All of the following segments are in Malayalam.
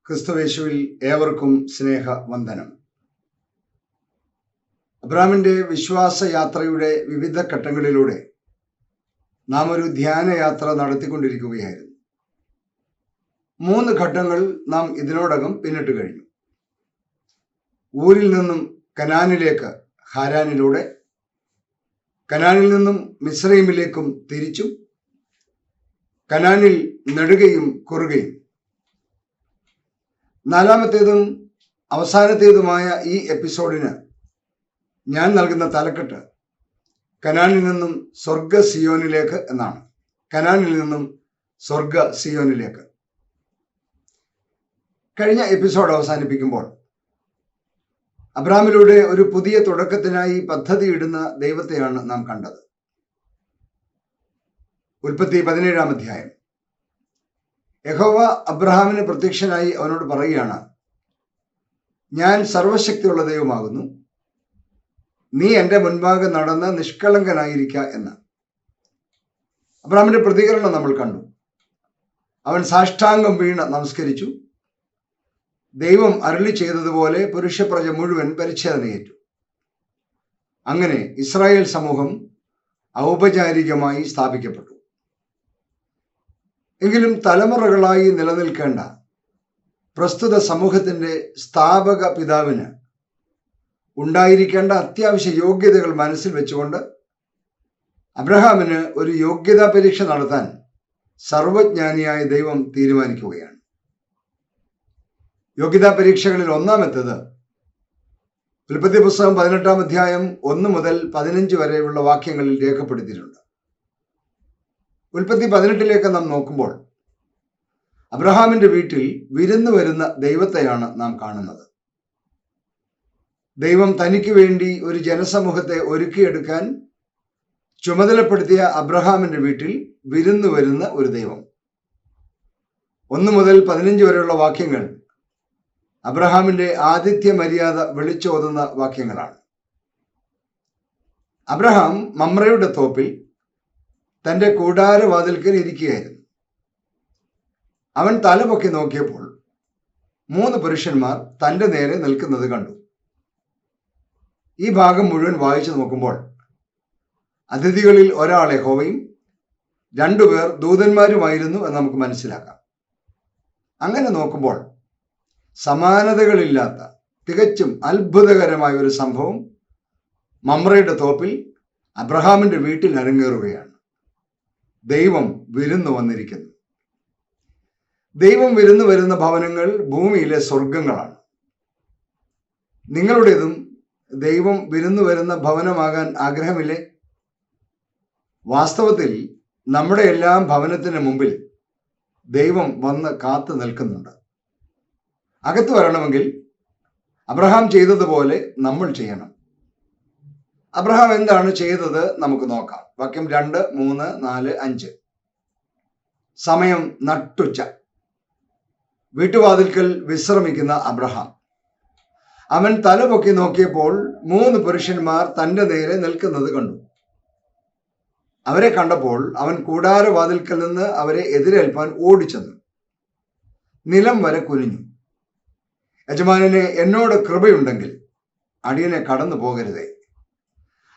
ക്രിസ്തുവേശുവിൽ ഏവർക്കും സ്നേഹവന്ദനം. അബ്രഹാമിന്റെ വിശ്വാസയാത്രയുടെ വിവിധ ഘട്ടങ്ങളിലൂടെ നാം ഒരു ധ്യാനയാത്ര നടത്തിക്കൊണ്ടിരിക്കുകയായിരുന്നു. 3 ഘട്ടങ്ങൾ നാം ഇതിനോടകം പിന്നിട്ട് കഴിഞ്ഞു. ഊരിൽ നിന്നും കനാനിലേക്ക് ഹാരാനിലൂടെ, കനാനിൽ നിന്നും മിസ്രൈമിലേക്കും തിരിച്ചും, കനാനിൽ നെടുകയും കുറുകയും. 4ാമത്തേതും അവസാനത്തേതുമായ ഈ എപ്പിസോഡിന് ഞാൻ നൽകുന്ന തലക്കെട്ട് കനാനിൽ നിന്നും സ്വർഗ സിയോനിലേക്ക് എന്നാണ്. കനാനിൽ നിന്നും സ്വർഗ സിയോനിലേക്ക്. കഴിഞ്ഞ എപ്പിസോഡ് അവസാനിപ്പിക്കുമ്പോൾ അബ്രഹാമിലൂടെ ഒരു പുതിയ തുടക്കത്തിനായി പദ്ധതിയിടുന്ന ദൈവത്തെയാണ് നാം കണ്ടത്. ഉൽപ്പത്തി 17-ാം അധ്യായം. യഹോവ അബ്രഹാമിന് പ്രത്യക്ഷനായി അവനോട് പറയുകയാണ്, ഞാൻ സർവശക്തിയുള്ള ദൈവമാകുന്നു, നീ എൻ്റെ മുൻപാകെ നടന്ന് നിഷ്കളങ്കനായിരിക്ക എന്ന്. അബ്രഹാമിന്റെ പ്രതികരണം നമ്മൾ കണ്ടു. അവൻ സാഷ്ടാംഗം വീണ് നമസ്കരിച്ചു. ദൈവം അരുളി ചെയ്തതുപോലെ പുരുഷപ്രജ മുഴുവൻ പരിച്ഛേദനയേറ്റു. അങ്ങനെ ഇസ്രായേൽ സമൂഹം ഔപചാരികമായി സ്ഥാപിക്കപ്പെട്ടു. എങ്കിലും തലമുറകളായി നിലനിൽക്കേണ്ട പ്രസ്തുത സമൂഹത്തിന്റെ സ്ഥാപക പിതാവിന് ഉണ്ടായിരിക്കേണ്ട അത്യാവശ്യ യോഗ്യതകൾ മനസ്സിൽ വെച്ചുകൊണ്ട് അബ്രഹാമിന് ഒരു യോഗ്യതാ പരീക്ഷ നടത്താൻ സർവജ്ഞാനിയായ ദൈവം തീരുമാനിക്കുകയാണ്. യോഗ്യതാ പരീക്ഷകളിൽ ഒന്നാമത്തേത് ഉൽപ്പത്തി പുസ്തകം 18-ാം അധ്യായം 1 മുതൽ 15 വരെയുള്ള വാക്യങ്ങളിൽ രേഖപ്പെടുത്തിയിട്ടുണ്ട്. ഉൽപ്പത്തി 18-ലേക്ക് നാം നോക്കുമ്പോൾ അബ്രഹാമിന്റെ വീട്ടിൽ വിരുന്നു വരുന്ന ദൈവത്തെയാണ് നാം കാണുന്നത്. ദൈവം തനിക്ക് വേണ്ടി ഒരു ജനസമൂഹത്തെ ഒരുക്കിയെടുക്കാൻ ചുമതലപ്പെടുത്തിയ അബ്രഹാമിന്റെ വീട്ടിൽ വിരുന്നു വരുന്ന ഒരു ദൈവം. 1 മുതൽ 15 വരെയുള്ള വാക്യങ്ങൾ അബ്രഹാമിന്റെ ആതിഥ്യ മര്യാദ വിളിച്ചോതുന്ന വാക്യങ്ങളാണ്. അബ്രഹാം മമ്രയുടെ തോപ്പിൽ തന്റെ കൂടാരവാതിൽക്കൽ ഇരിക്കുകയായിരുന്നു. അവൻ തലപൊക്കി നോക്കിയപ്പോൾ 3 പുരുഷന്മാർ തന്റെ നേരെ നിൽക്കുന്നത് കണ്ടു. ഈ ഭാഗം മുഴുവൻ വായിച്ചു നോക്കുമ്പോൾ അതിഥികളിൽ ഒരാൾ യഹോവയും 2 പേർ ദൂതന്മാരുമായിരുന്നു എന്ന് നമുക്ക് മനസ്സിലാക്കാം. അങ്ങനെ നോക്കുമ്പോൾ സമാനതകളില്ലാത്ത തികച്ചും അത്ഭുതകരമായ ഒരു സംഭവം മമ്രയുടെ തോപ്പിൽ അബ്രഹാമിന്റെ വീട്ടിൽ അരങ്ങേറുകയാണ്. ദൈവം വിരുന്നു വന്നിരിക്കുന്നു. ദൈവം വിരുന്നു വരുന്ന ഭവനങ്ങൾ ഭൂമിയിലെ സ്വർഗങ്ങളാണ്. നിങ്ങളുടേതും ദൈവം വിരുന്നു വരുന്ന ഭവനമാകാൻ ആഗ്രഹമില്ലേ? വാസ്തവത്തിൽ നമ്മുടെ എല്ലാം ഭവനത്തിന് മുമ്പിൽ ദൈവം വന്ന് കാത്തു നിൽക്കുന്നുണ്ട്. അകത്ത് വരണമെങ്കിൽ അബ്രഹാം ചെയ്തതുപോലെ നമ്മൾ ചെയ്യണം. അബ്രഹാം എന്താണ് ചെയ്തത് നമുക്ക് നോക്കാം. വാക്യം 2, 3, 4, 5. സമയം നട്ടുച്ച. വീട്ടുവാതിൽക്കൽ വിശ്രമിക്കുന്ന അബ്രഹാം. അവൻ തലപൊക്കി നോക്കിയപ്പോൾ 3 പുരുഷന്മാർ തന്റെ നേരെ നിൽക്കുന്നത് കണ്ടു. അവരെ കണ്ടപ്പോൾ അവൻ കൂടാരവാതിൽക്കൽ നിന്ന് അവരെ എതിരേൽപ്പാൻ ഓടിച്ചെന്നു. നിലം വരെ കുനിഞ്ഞു. യജമാനനെ, എന്നോട് കൃപയുണ്ടെങ്കിൽ അടിയനെ കടന്നു പോകരുതേ.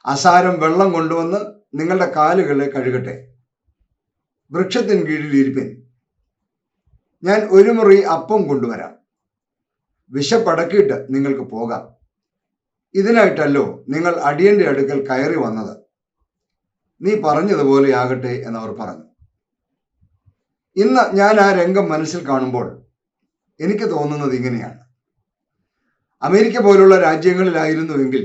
അസാരം വെള്ളം കൊണ്ടുവന്ന് നിങ്ങളുടെ കാലുകളെ കഴുകട്ടെ. വൃക്ഷത്തിൻ കീഴിൽ ഇരിപ്പിൻ. ഞാൻ 1 മുറി അപ്പം കൊണ്ടുവരാം. വിശപ്പടക്കിയിട്ട് നിങ്ങൾക്ക് പോകാം. ഇതിനായിട്ടല്ലോ നിങ്ങൾ അടിയന്റെ അടുക്കൽ കയറി വന്നത്. നീ പറഞ്ഞതുപോലെ ആകട്ടെ എന്നവർ പറഞ്ഞു. ഇന്ന് ഞാൻ ആ രംഗം മനസ്സിൽ കാണുമ്പോൾ എനിക്ക് തോന്നുന്നത് ഇങ്ങനെയാണ്. അമേരിക്ക പോലുള്ള രാജ്യങ്ങളിലായിരുന്നുവെങ്കിൽ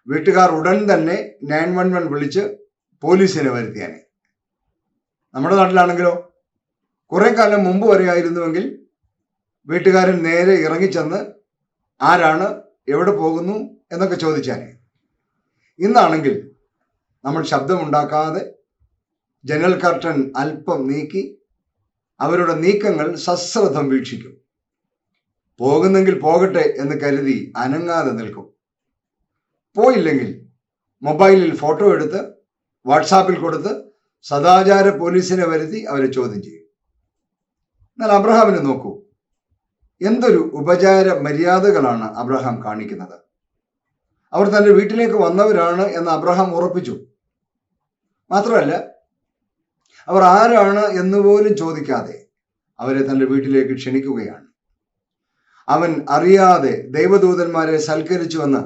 വീട്ടുകാർ ഉടൻ തന്നെ 911 വിളിച്ച് പോലീസിനെ വരുത്തിയാനെ. നമ്മുടെ നാട്ടിലാണെങ്കിലോ കുറെ കാലം മുമ്പ് വരെ ആയിരുന്നുവെങ്കിൽ വീട്ടുകാരൻ നേരെ ഇറങ്ങിച്ചെന്ന് ആരാണ്, എവിടെ പോകുന്നു എന്നൊക്കെ ചോദിച്ചാനെ. ഇന്നാണെങ്കിൽ നമ്മൾ ശബ്ദമുണ്ടാക്കാതെ ജനൽ കർട്ടൻ അല്പം നീക്കി അവരുടെ നീക്കങ്ങൾ സശ്രദ്ധം വീക്ഷിക്കും. പോകുന്നെങ്കിൽ പോകട്ടെ എന്ന് കരുതി അനങ്ങാതെ നിൽക്കും. പോയില്ലെങ്കിൽ മൊബൈലിൽ ഫോട്ടോ എടുത്ത് വാട്സാപ്പിൽ കൊടുത്ത് സദാചാര പോലീസിനെ വരുത്തി അവരെ ചോദ്യം ചെയ്യും. എന്നാൽ അബ്രഹാമിനെ നോക്കൂ. എന്തൊരു ഉപചാര മര്യാദകളാണ് അബ്രഹാം കാണിക്കുന്നത്. അവർ തൻ്റെ വീട്ടിലേക്ക് വന്നവരാണ് എന്ന് അബ്രഹാം ഉറപ്പിച്ചു. മാത്രമല്ല, അവർ ആരാണ് എന്നുപോലും ചോദിക്കാതെ അവരെ തൻ്റെ വീട്ടിലേക്ക് ക്ഷണിക്കുകയാണ്. അവൻ അറിയാതെ ദൈവദൂതന്മാരെ സൽക്കരിച്ചുവെന്ന്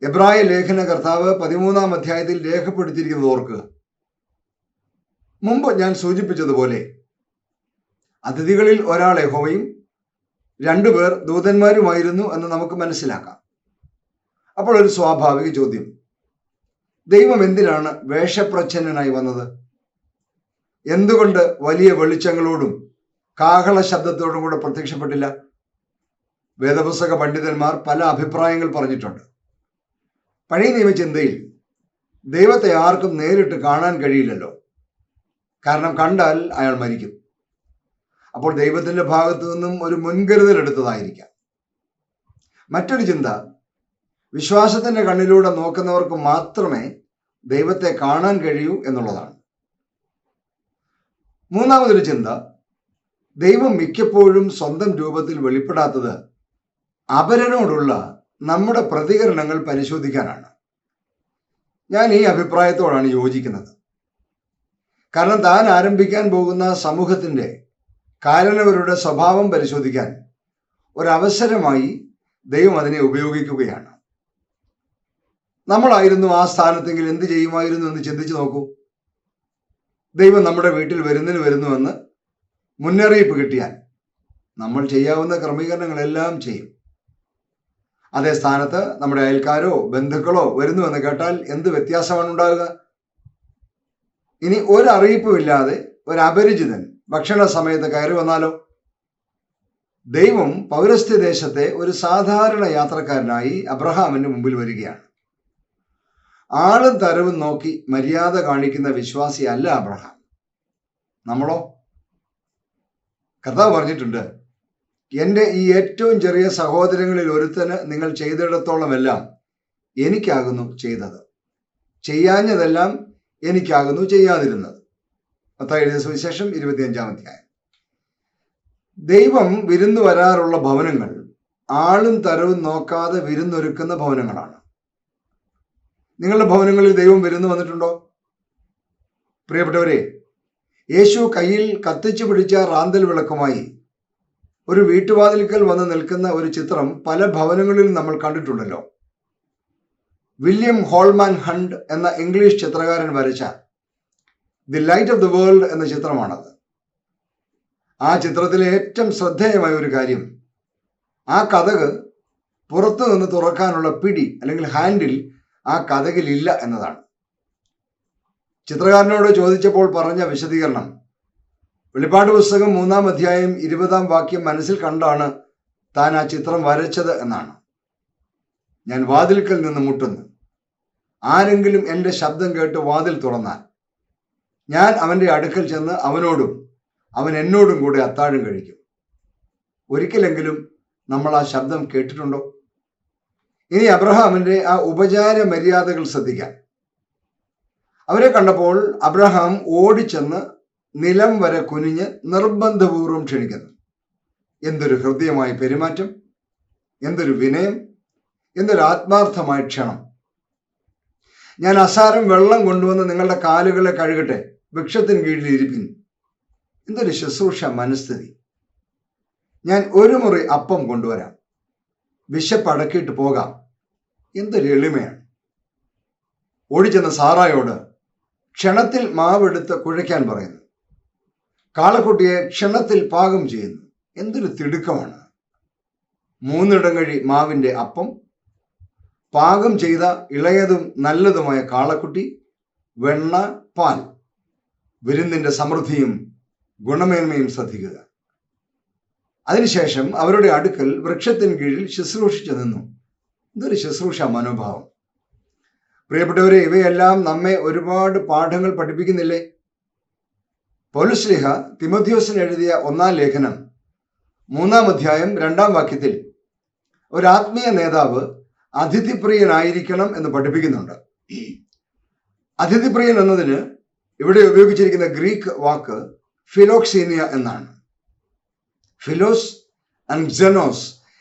എബ്രായ ലേഖന കർത്താവ് 13-ാം അധ്യായത്തിൽ രേഖപ്പെടുത്തിയിരിക്കുന്നത് ഓർക്കുക. മുമ്പ് ഞാൻ സൂചിപ്പിച്ചതുപോലെ അതിഥികളിൽ ഒരാൾ യഹോവയും 2 പേർ ദൂതന്മാരുമായിരുന്നു എന്ന് നമുക്ക് മനസ്സിലാക്കാം. അപ്പോൾ ഒരു സ്വാഭാവിക ചോദ്യം, ദൈവം എന്തിനാണ് വേഷപ്രച്ഛന്നനായി വന്നത്? എന്തുകൊണ്ട് വലിയ വെളിച്ചങ്ങളോടും കാഹള ശബ്ദത്തോടും കൂടെ പ്രത്യക്ഷപ്പെട്ടില്ല? വേദപുസ്തക പണ്ഡിതന്മാർ പല അഭിപ്രായങ്ങൾ പറഞ്ഞിട്ടുണ്ട്. പഴയ നിയമചിന്തയിൽ ദൈവത്തെ ആർക്കും നേരിട്ട് കാണാൻ കഴിയില്ലല്ലോ, കാരണം കണ്ടാൽ അയാൾ മരിക്കും. അപ്പോൾ ദൈവത്തിന്റെ ഭാഗത്തു നിന്നും ഒരു മുൻകരുതൽ എടുത്തതായിരിക്കാം. മറ്റൊരു ചിന്ത, വിശ്വാസത്തിന്റെ കണ്ണിലൂടെ നോക്കുന്നവർക്ക് മാത്രമേ ദൈവത്തെ കാണാൻ കഴിയൂ എന്നുള്ളതാണ്. മൂന്നാമതൊരു ചിന്ത, ദൈവം മിക്കപ്പോഴും സ്വന്തം രൂപത്തിൽ വെളിപ്പെടാത്തത് അപരനോടുള്ള നമ്മുടെ പ്രതികരണങ്ങൾ പരിശോധിക്കാനാണ്. ഞാൻ ഈ അഭിപ്രായത്തോടാണ് യോജിക്കുന്നത്. കാരണം താൻ ആരംഭിക്കാൻ പോകുന്ന സമൂഹത്തിന്റെ കാരണവരുടെ സ്വഭാവം പരിശോധിക്കാൻ ഒരവസരമായി ദൈവം അതിനെ ഉപയോഗിക്കുകയാണ്. നമ്മളായിരുന്നു ആ സ്ഥാനത്തെങ്കിൽ എന്ത് ചെയ്യുമായിരുന്നു എന്ന് ചിന്തിച്ചു നോക്കൂ. ദൈവം നമ്മുടെ വീട്ടിൽ വരുന്നുവെന്ന് മുന്നറിയിപ്പ് കിട്ടിയാൽ നമ്മൾ ചെയ്യാവുന്ന ക്രമീകരണങ്ങളെല്ലാം ചെയ്യും. അതേ സ്ഥാനത്ത് നമ്മുടെ അയൽക്കാരോ ബന്ധുക്കളോ വരുന്നുവെന്ന് കേട്ടാൽ എന്ത് വ്യത്യാസമാണ് ഉണ്ടാകുക? ഇനി ഒരറിയിപ്പുമില്ലാതെ ഒരു അപരിചിതൻ ഭക്ഷണ സമയത്ത് കയറി വന്നാലോ? ദൈവം പൗരസ്ത്യ ദേശത്തെ ഒരു സാധാരണ യാത്രക്കാരനായി അബ്രഹാമിന്റെ മുമ്പിൽ വരികയാണ്. ആളും തരവും നോക്കി മര്യാദ കാണിക്കുന്ന വിശ്വാസി അല്ല അബ്രഹാം. നമ്മളോ? കർത്താവ് പറഞ്ഞിട്ടുണ്ട്, എൻ്റെ ഈ ഏറ്റവും ചെറിയ സഹോദരങ്ങളിൽ ഒരുത്തന് നിങ്ങൾ ചെയ്തിടത്തോളമെല്ലാം എനിക്കാകുന്നു ചെയ്തത്, ചെയ്യാഞ്ഞതെല്ലാം എനിക്കാകുന്നു ചെയ്യാതിരുന്നത്. മത്തായി എഴുതിയ സുവിശേഷം 25-ാം അധ്യായം. ദൈവം വിരുന്നു വരാറുള്ള ഭവനങ്ങൾ ആളും തരവും നോക്കാതെ വിരുന്നൊരുക്കുന്ന ഭവനങ്ങളാണ്. നിങ്ങളുടെ ഭവനങ്ങളിൽ ദൈവം വിരുന്നു വന്നിട്ടുണ്ടോ? പ്രിയപ്പെട്ടവരെ, യേശു കയ്യിൽ കത്തിച്ചു പിടിച്ച റാന്തൽ വിളക്കുമായി ഒരു വീട്ടുവാതിൽക്കൽ വന്ന് നിൽക്കുന്ന ഒരു ചിത്രം പല ഭവനങ്ങളിലും നമ്മൾ കണ്ടിട്ടുണ്ടല്ലോ. വില്യം ഹോൾമാൻ ഹണ്ട് എന്ന ഇംഗ്ലീഷ് ചിത്രകാരൻ വരച്ച the light of the world എന്ന ചിത്രമാണത്. ആ ചിത്രത്തിലെ ഏറ്റവും ശ്രദ്ധേയമായ ഒരു കാര്യം, ആ കതക് പുറത്തു നിന്ന് തുറക്കാനുള്ള പിടി അല്ലെങ്കിൽ ഹാൻഡിൽ ആ കതകിലില്ല എന്നതാണ്. ചിത്രകാരനോട് ചോദിച്ചപ്പോൾ പറഞ്ഞ വിശദീകരണം, വെളിപ്പാട് പുസ്തകം 3-ാം അധ്യായം 20-ാം വാക്യം മനസ്സിൽ കണ്ടാണ് താൻ ആ ചിത്രം വരച്ചത് എന്നാണ്. ഞാൻ വാതിൽക്കൽ നിന്ന് മുട്ടുന്നു, ആരെങ്കിലും എൻ്റെ ശബ്ദം കേട്ട് വാതിൽ തുറന്നാൽ ഞാൻ അവൻ്റെ അടുക്കൽ ചെന്ന് അവനോടും അവൻ എന്നോടും കൂടെ അത്താഴം കഴിക്കും. ഒരിക്കലെങ്കിലും നമ്മൾ ആ ശബ്ദം കേട്ടിട്ടുണ്ടോ? ഇനി അബ്രഹാമിന്റെ ആ ഉപചാര മര്യാദകൾ ശ്രദ്ധിക്കാം. അവരെ കണ്ടപ്പോൾ അബ്രഹാം ഓടിച്ചെന്ന് നിലം വരെ കുനിഞ്ഞ് നിർബന്ധപൂർവ്വം ക്ഷണിക്കുന്നു. എന്തൊരു ഹൃദ്യമായ പെരുമാറ്റം, എന്തൊരു വിനയം, എന്തൊരു ആത്മാർത്ഥമായ ക്ഷണം. ഞാൻ അസാരം വെള്ളം കൊണ്ടുവന്ന് നിങ്ങളുടെ കാലുകളെ കഴുകട്ടെ, വൃക്ഷത്തിന് കീഴിൽ ഇരിപ്പിൻ. എന്തൊരു ശുശ്രൂഷ മനസ്ഥിതി. ഞാൻ ഒരു മുറി അപ്പം കൊണ്ടുവരാം, വിശപ്പടക്കിയിട്ട് പോകാം. എന്തൊരു എളിമയാണ്. ഓടിച്ചെന്ന സാറായോട് ക്ഷണത്തിൽ മാവെടുത്ത് കുഴയ്ക്കാൻ പറയുന്നു. കാളക്കുട്ടിയെ ക്ഷണത്തിൽ പാകം ചെയ്യുന്നു. എന്തൊരു തിടുക്കമാണ്. 3 ഇടങ്ങഴി മാവിന്റെ അപ്പം, പാകം ചെയ്ത ഇളയതും നല്ലതുമായ കാളക്കുട്ടി, വെണ്ണ, പാൽ. വിരുന്നിന്റെ സമൃദ്ധിയും ഗുണമേന്മയും ശ്രദ്ധിക്കുക. അതിനുശേഷം അവരുടെ അടുക്കൽ വൃക്ഷത്തിന് കീഴിൽ ശുശ്രൂഷിച്ചു നിന്നു. ഇതൊരു ശുശ്രൂഷ മനോഭാവം. പ്രിയപ്പെട്ടവരെ, ഇവയെല്ലാം നമ്മെ ഒരുപാട് പാഠങ്ങൾ പഠിപ്പിക്കുന്നില്ലേ? പൗലോസ്ലീഹ തിമോഥെയോസിന് എഴുതിയ 1-ാം ലേഖനം 3-ാം അധ്യായം 2-ാം വാക്യത്തിൽ ഒരു ആത്മീയ നേതാവ് അതിഥിപ്രിയനായിരിക്കണം എന്ന് പഠിപ്പിക്കുന്നുണ്ട്. അതിഥിപ്രിയൻ എന്നതിന് ഇവിടെ ഉപയോഗിച്ചിരിക്കുന്ന ഗ്രീക്ക് വാക്ക് ഫിലോക്സീനിയ എന്നാണ്. ഫിലോസ് ആൻഡ് xenos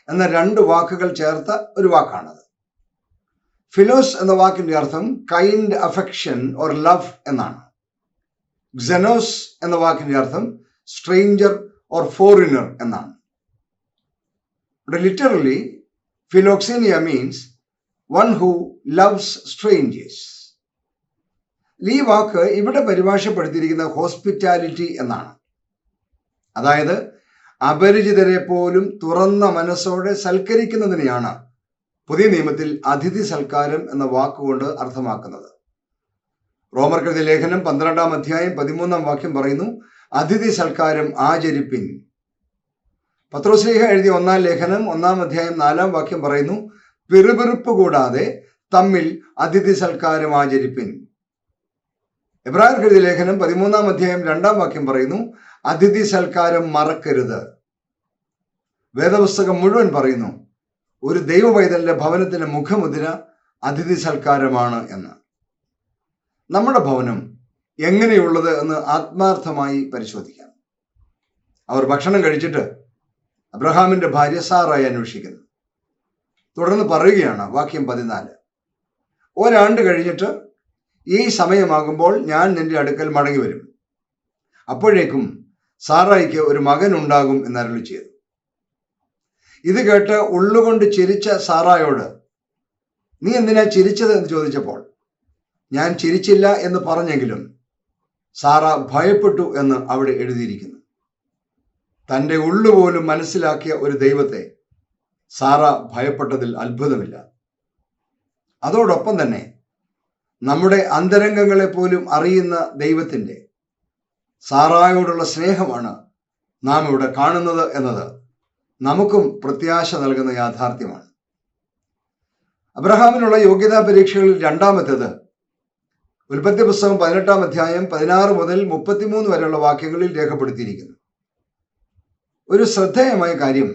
എന്ന രണ്ട് വാക്കുകൾ ചേർത്ത ഒരു വാക്കാണത്. ഫിലോസ് എന്ന വാക്കിന്റെ അർത്ഥം കൈൻഡ് അഫെക്ഷൻ ഓർ ലവ് എന്നാണ്. xenos എന്ന വാക്കിന്റെ അർത്ഥം സ്ട്രേഞ്ചർ ഓർ ഫോറിനർ എന്നാണ്. Literally philoxenia means one who loves strangers. ഈ വാക്ക് ഇവിടെ പരിഭാഷപ്പെടുത്തിയിരിക്കുന്ന ഹോസ്പിറ്റാലിറ്റി എന്നാണ്. അതായത് അപരിചിതരെ പോലും തുറന്ന മനസ്സോടെ സൽക്കരിക്കുന്നതിനെയാണ് പുതിയ നിയമത്തിൽ അതിഥി സൽക്കാരം എന്ന വാക്കുകൊണ്ട് അർത്ഥമാക്കുന്നത്. റോമർക്കെഴുതിയ ലേഖനം 12-ാം അധ്യായം 13-ാം വാക്യം പറയുന്നു, അതിഥി സൽക്കാരം ആചരിപ്പിൻ. പത്രോസ്ലീഹ എഴുതിയ 1-ാം ലേഖനം 1-ാം അധ്യായം 4-ാം വാക്യം പറയുന്നു, പിറുപിറുപ്പ് കൂടാതെ തമ്മിൽ അതിഥി സൽക്കാരം ആചരിപ്പിൻ. എബ്രായർക്കെഴുതിയ ലേഖനം 13-ാം അധ്യായം 2-ാം വാക്യം പറയുന്നു, അതിഥി സൽക്കാരം മറക്കരുത്. വേദപുസ്തകം മുഴുവൻ പറയുന്നു ഒരു ദൈവവൈതലിന്റെ ഭവനത്തിന്റെ മുഖമുദ്ര അതിഥി സൽക്കാരമാണ് എന്ന്. നമ്മുടെ ഭവനം എങ്ങനെയുള്ളത് എന്ന് ആത്മാർത്ഥമായി പരിശോധിക്കാം. അവർ ഭക്ഷണം കഴിച്ചിട്ട് അബ്രഹാമിന്റെ ഭാര്യ സാറായി അന്വേഷിക്കുന്നു. തുടർന്ന് പറയുകയാണ് വാക്യം 14, ഒരാണ്ട് കഴിഞ്ഞിട്ട് ഈ സമയമാകുമ്പോൾ ഞാൻ നിന്റെ അടുക്കൽ മടങ്ങി വരും, അപ്പോഴേക്കും സാറായിക്ക് ഒരു മകൻ ഉണ്ടാകും എന്നരുളി ചെയ്തു. ഇത് കേട്ട് ഉള്ളുകൊണ്ട് ചിരിച്ച സാറായോട് നീ എന്തിനാ ചിരിച്ചത് എന്ന് ചോദിച്ചപ്പോൾ ഞാൻ ചിരിച്ചില്ല എന്ന് പറഞ്ഞെങ്കിലും സാറ ഭയപ്പെട്ടു എന്ന് അവിടെ എഴുതിയിരിക്കുന്നു. തൻ്റെ ഉള്ളുപോലും മനസ്സിലാക്കിയ ഒരു ദൈവത്തെ സാറ ഭയപ്പെട്ടതിൽ അത്ഭുതമില്ല. അതോടൊപ്പം തന്നെ നമ്മുടെ അന്തരംഗങ്ങളെ പോലും അറിയുന്ന ദൈവത്തിൻ്റെ സാറായോടുള്ള സ്നേഹമാണ് നാം ഇവിടെ കാണുന്നത് എന്നത് നമുക്കും പ്രത്യാശ നൽകുന്ന യാഥാർത്ഥ്യമാണ്. അബ്രഹാമിനുള്ള യോഗ്യതാ പരീക്ഷകളിൽ രണ്ടാമത്തേത് ഉൽപ്പത്തി പുസ്തകം 18-ാം അധ്യായം 16 മുതൽ 33 വരെയുള്ള വാക്യങ്ങളിൽ രേഖപ്പെടുത്തിയിരിക്കുന്നു. ഒരു ശ്രദ്ധേയമായ കാര്യം,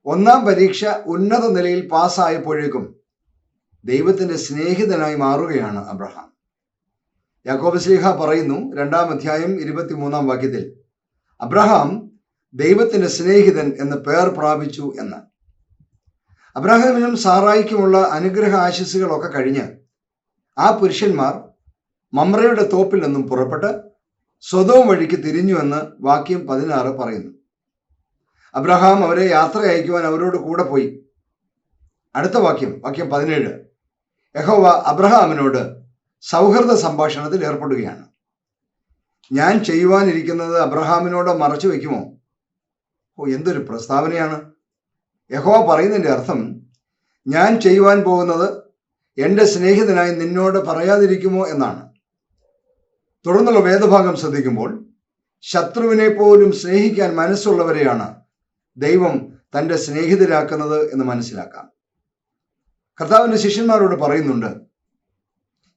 1-ാം പരീക്ഷ ഉന്നത നിലയിൽ പാസ്സായപ്പോഴേക്കും ദൈവത്തിന്റെ സ്നേഹിതനായി മാറുകയാണ് അബ്രഹാം. യാക്കോബ് ശ്ലീഹ പറയുന്നു 2-ാം അധ്യായം 23-ാം വാക്യത്തിൽ, അബ്രഹാം ദൈവത്തിന്റെ സ്നേഹിതൻ എന്ന് പേർ പ്രാപിച്ചു എന്ന്. അബ്രഹാമിനും സാറായിക്കുമുള്ള അനുഗ്രഹ ആശിസ്സുകളൊക്കെ കഴിഞ്ഞ് ആ പുരുഷന്മാർ മമ്രയുടെ തോപ്പിൽ നിന്നും പുറപ്പെട്ട് സ്വദോം വഴിക്ക് തിരിഞ്ഞുവെന്ന് വാക്യം 16 പറയുന്നു. അബ്രഹാം അവരെ യാത്ര അയക്കുവാൻ അവരോട് കൂടെ പോയി. അടുത്ത വാക്യം 17, യഹോവ അബ്രഹാമിനോട് സൗഹൃദ സംഭാഷണത്തിൽ ഏർപ്പെടുകയാണ്. ഞാൻ ചെയ്യുവാനിരിക്കുന്നത് അബ്രഹാമിനോട് മറച്ചു വയ്ക്കുമോ? എന്തൊരു പ്രസ്താവനയാണ്! യഹോവ പറയുന്നതിൻ്റെ അർത്ഥം ഞാൻ ചെയ്യുവാൻ പോകുന്നത് എൻ്റെ സ്നേഹിതനായി നിന്നോട് പറയാതിരിക്കുമോ എന്നാണ്. തുടർന്നുള്ള വേദഭാഗം ശ്രദ്ധിക്കുമ്പോൾ ശത്രുവിനെ പോലും സ്നേഹിക്കാൻ മനസ്സുള്ളവരെയാണ് ദൈവം തൻ്റെ സ്നേഹിതരാക്കുന്നത് എന്ന് മനസ്സിലാക്കാം. കർത്താവിൻ്റെ ശിഷ്യന്മാരോട് പറയുന്നുണ്ട്,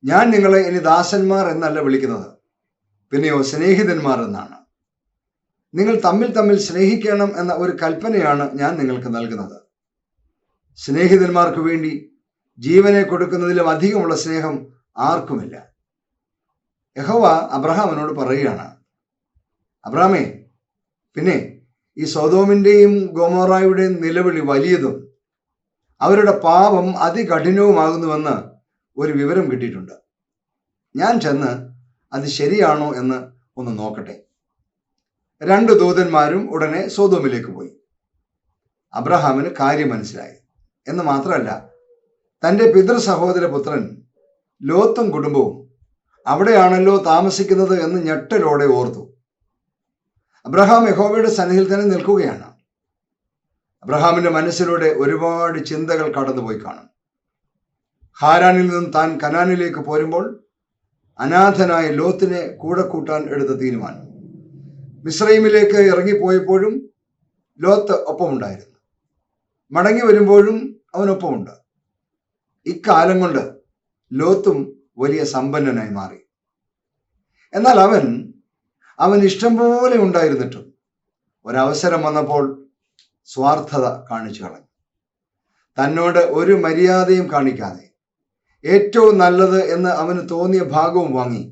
ഞാൻ നിങ്ങളെ ഇനി ദാസന്മാർ എന്നല്ല വിളിക്കുന്നത്, പിന്നെയോ സ്നേഹിതന്മാർ എന്നാണ്. നിങ്ങൾ തമ്മിൽ തമ്മിൽ സ്നേഹിക്കണം എന്ന ഒരു കൽപ്പനയാണ് ഞാൻ നിങ്ങൾക്ക് നൽകുന്നത്. സ്നേഹിതന്മാർക്ക് വേണ്ടി ജീവനെ കൊടുക്കുന്നതിലും അധികമുള്ള സ്നേഹം ആർക്കുമില്ല. യഹോവ അബ്രഹാമിനോട് പറയുകയാണ്, അബ്രഹാമേ, പിന്നെ ഈ സൊദോമിൻ്റെയും ഗൊമോറായുടെയും നിലവിളി വലിയതും അവരുടെ പാപം അതികഠിനവുമാകുന്നുവെന്ന് ഒരു വിവരം കിട്ടിയിട്ടുണ്ട്. ഞാൻ ചെന്ന് അത് ശരിയാണോ എന്ന് ഒന്ന് നോക്കട്ടെ. 2 ദൂതന്മാരും ഉടനെ സൊദോമിലേക്ക് പോയി. അബ്രഹാമിന് കാര്യം മനസ്സിലായി എന്ന് മാത്രമല്ല, തൻ്റെ പിതൃ സഹോദര പുത്രൻ ലോത്തും കുടുംബവും അവിടെയാണല്ലോ താമസിക്കുന്നത് എന്ന് ഞെട്ടലോടെ ഓർത്തു. അബ്രഹാം യഹോവയുടെ സന്നിധിയിൽ തന്നെ നിൽക്കുകയാണ്. അബ്രഹാമിന്റെ മനസ്സിലൂടെ ഒരുപാട് ചിന്തകൾ കടന്നുപോയി കാണും. ഹാരാനിൽ നിന്നും താൻ കനാനിലേക്ക് പോരുമ്പോൾ അനാഥനായ ലോത്തിനെ കൂടെ കൂട്ടാൻ എടുത്ത തീരുമാനം. മിസ്രൈമിലേക്ക് ഇറങ്ങിപ്പോയപ്പോഴും ലോത്ത് ഒപ്പമുണ്ടായിരുന്നു. മടങ്ങി വരുമ്പോഴും അവനൊപ്പമുണ്ട്. ഇക്കാലം കൊണ്ട് ലോത്തും വലിയ സമ്പന്നനായി മാറി. എന്നാൽ അവൻ ഇഷ്ടം പോലെ ഉണ്ടായിരുന്നിട്ടും ഒരവസരം വന്നപ്പോൾ സ്വാർത്ഥത കാണിച്ചു കളഞ്ഞു. തന്നോട് ഒരു മര്യാദയും കാണിക്കാതെ ഏറ്റവും നല്ലത് എന്ന് അവന് തോന്നിയ ഭാഗവും വാങ്ങി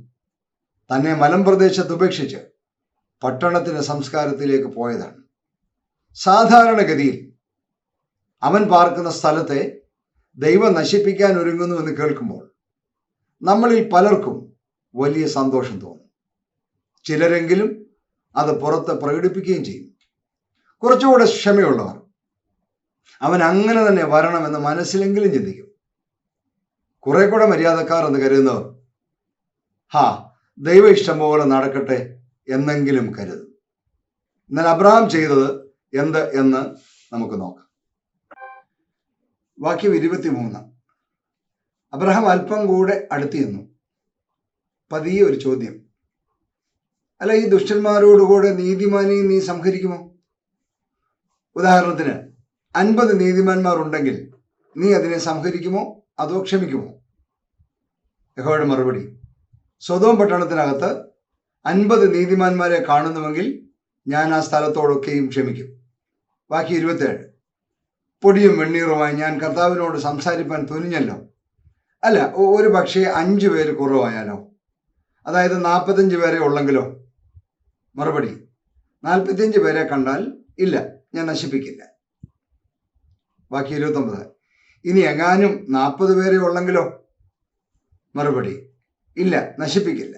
തന്നെ മലമ്പ്രദേശത്ത് ഉപേക്ഷിച്ച് പട്ടണത്തിന്റെ സംസ്കാരത്തിലേക്ക് പോയതാണ്. സാധാരണഗതിയിൽ അവൻ പാർക്കുന്ന സ്ഥലത്തെ ദൈവം നശിപ്പിക്കാൻ ഒരുങ്ങുന്നു എന്ന് കേൾക്കുമ്പോൾ നമ്മളിൽ പലർക്കും വലിയ സന്തോഷം തോന്നും. ചിലരെങ്കിലും അത് പുറത്ത് പ്രകടിപ്പിക്കുകയും ചെയ്യും. കുറച്ചുകൂടെ ക്ഷമയുള്ളവർ അവൻ അങ്ങനെ തന്നെ വരണമെന്ന് മനസ്സിലെങ്കിലും ചിന്തിക്കും. കുറെ കൂടെ മര്യാദക്കാർ എന്ന് കരുതുന്നവർ ദൈവ ഇഷ്ടം പോലെ നടക്കട്ടെ എന്നെങ്കിലും കരുതും. എന്നാൽ അബ്രഹാം ചെയ്തത് എന്ത് എന്ന് നമുക്ക് നോക്കാം. വാക്യം 23. അബ്രഹാം അല്പം കൂടെ അടുത്തിരുന്നു. പതിയെ ഒരു ചോദ്യം. അല്ല, ഈ ദുഷ്ടന്മാരോടുകൂടെ നീതിമാനെയും നീ സംഹരിക്കുമോ? ഉദാഹരണത്തിന് 50 നീതിമാന്മാർ ഉണ്ടെങ്കിൽ നീ അതിനെ സംഹരിക്കുമോ അതോ ക്ഷമിക്കുമോ? യഹോവയുടെ മറുപടി: സൊദോം പട്ടണത്തിനകത്ത് 50 നീതിമാന്മാരെ കാണുന്നുവെങ്കിൽ ഞാൻ ആ സ്ഥലത്തോടൊക്കെയും ക്ഷമിക്കും. ബാക്കി 27. പൊടിയും വെണ്ണീറുമായി ഞാൻ കർത്താവിനോട് സംസാരിപ്പാൻ തുനിഞ്ഞല്ലോ. അല്ല, ഒരു പക്ഷേ 5 പേര് കുറവായാലോ? അതായത് 45 പേരെ ഉള്ളെങ്കിലോ? മറുപടി: 45 പേരെ കണ്ടാൽ ഇല്ല, ഞാൻ നശിപ്പിക്കില്ല. ബാക്കി 29. ഇനി എങ്ങാനും 40 പേരെ ഉള്ളെങ്കിലോ? മറുപടി: ഇല്ല, നശിപ്പിക്കില്ല.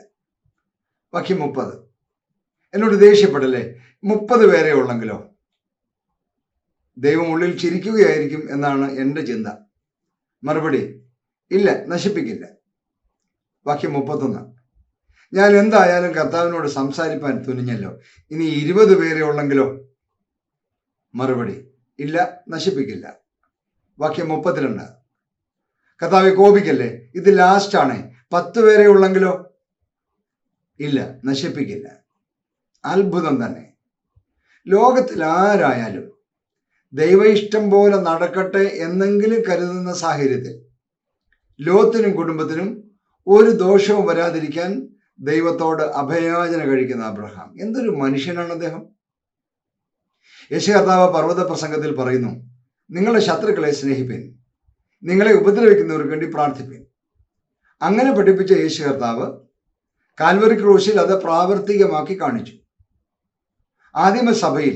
ബാക്കി 30. എന്നോട് ദേഷ്യപ്പെടല്ലേ, 30 പേരെ ഉള്ളെങ്കിലോ? ദൈവം ഉള്ളിൽ ചിരിക്കുകയായിരിക്കും എന്നാണ് എൻ്റെ ചിന്ത. മറുപടി: ഇല്ല, നശിപ്പിക്കില്ല. വാക്യം 31. ഞാൻ എന്തായാലും കർത്താവിനോട് സംസാരിപ്പാൻ തുനിഞ്ഞല്ലോ. ഇനി 20 പേരെ ഉള്ളെങ്കിലോ? മറുപടി: ഇല്ല, നശിപ്പിക്കില്ല. വാക്യം 32. കർത്താവെ, കോപിക്കല്ലേ, ഇത് ലാസ്റ്റാണ്. 10 പേരെ ഉള്ളെങ്കിലോ? ഇല്ല, നശിപ്പിക്കില്ല. അത്ഭുതം തന്നെ. ലോകത്തിൽ ആരായാലും ദൈവ ഇഷ്ടം പോലെ നടക്കട്ടെ എന്നെങ്കിലും കരുതുന്ന സാഹചര്യത്തിൽ ലോത്തിനും കുടുംബത്തിനും ഒരു ദോഷവും വരാതിരിക്കാൻ ദൈവത്തോട് അഭയാചന കഴിക്കുന്ന അബ്രഹാം എന്തൊരു മനുഷ്യനാണ് അദ്ദേഹം. യേശു കർത്താവ് പർവ്വത പ്രസംഗത്തിൽ പറയുന്നു, നിങ്ങളുടെ ശത്രുക്കളെ സ്നേഹിപ്പിൻ, നിങ്ങളെ ഉപദ്രവിക്കുന്നവർക്ക് വേണ്ടി പ്രാർത്ഥിപ്പിൻ. അങ്ങനെ പഠിപ്പിച്ച യേശു കർത്താവ് കാൽവരി ക്രൂശിൽ അത് പ്രാവർത്തികമാക്കി കാണിച്ചു. ആദിമസഭയിൽ